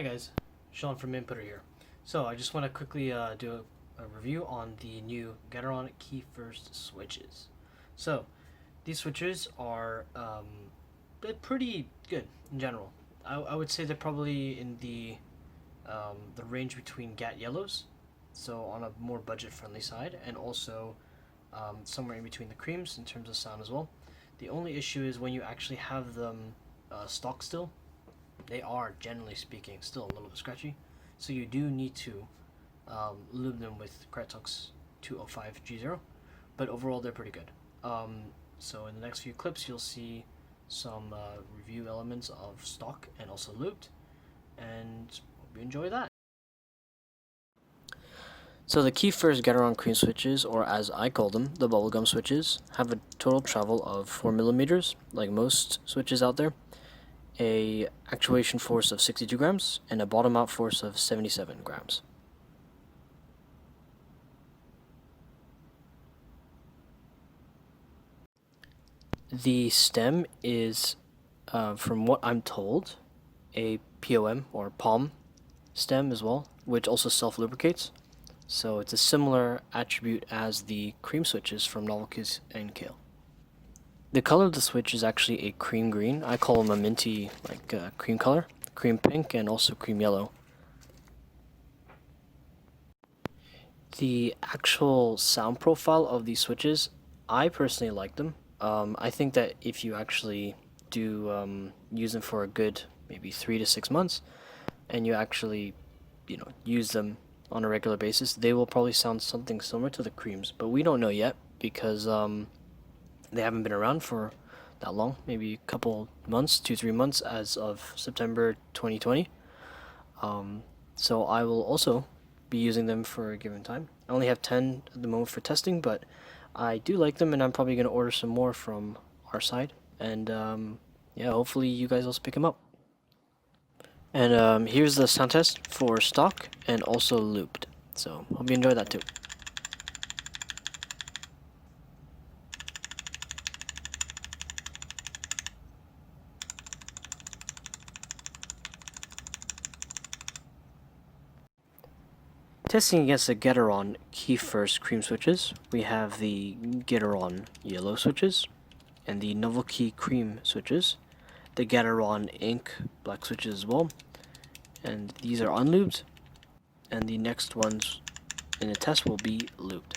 Hi guys, Sean from Inputter here. So I just want to quickly do a review on the new Gateron KeyFirst switches. So these switches are they're pretty good in general. I would say they're probably in the range between Gat Yellows, so on a more budget-friendly side, and also somewhere in between the creams in terms of sound as well. The only issue is when you actually have them stock still, they are, generally speaking, still a little bit scratchy. So you do need to lube them with Kretox 205G0, but overall they're pretty good. So in the next few clips you'll see some review elements of stock and also lubed, and hope you enjoy that. So the KeyFirst Gateron cream switches, or as I call them, the bubblegum switches, have a total travel of 4mm, like most switches out there, a actuation force of 62 grams, and a bottom out force of 77 grams. The stem is, from what I'm told, a POM or palm stem as well, which also self-lubricates. So it's a similar attribute as the cream switches from Novelties and Kale. The color of the switch is actually a cream green. I call them a minty, cream color, cream pink, and also cream yellow. The actual sound profile of these switches, I personally like them. I think that if you actually do use them for a good maybe 3 to 6 months, and you actually, use them on a regular basis, they will probably sound something similar to the creams. But we don't know yet because they haven't been around for that long, maybe a couple months, 2-3 months as of September 2020. So I will also be using them for a given time. I only have 10 at the moment for testing, but I do like them, and I'm probably going to order some more from our side. And yeah, hopefully you guys also pick them up. And here's the sound test for stock and also looped. So hope you enjoy that too. Testing against the Gateron KeyFirst cream switches, we have the Gateron yellow switches and the Novelty cream switches, the Gateron ink black switches as well, and these are unlubed, and the next ones in the test will be lubed.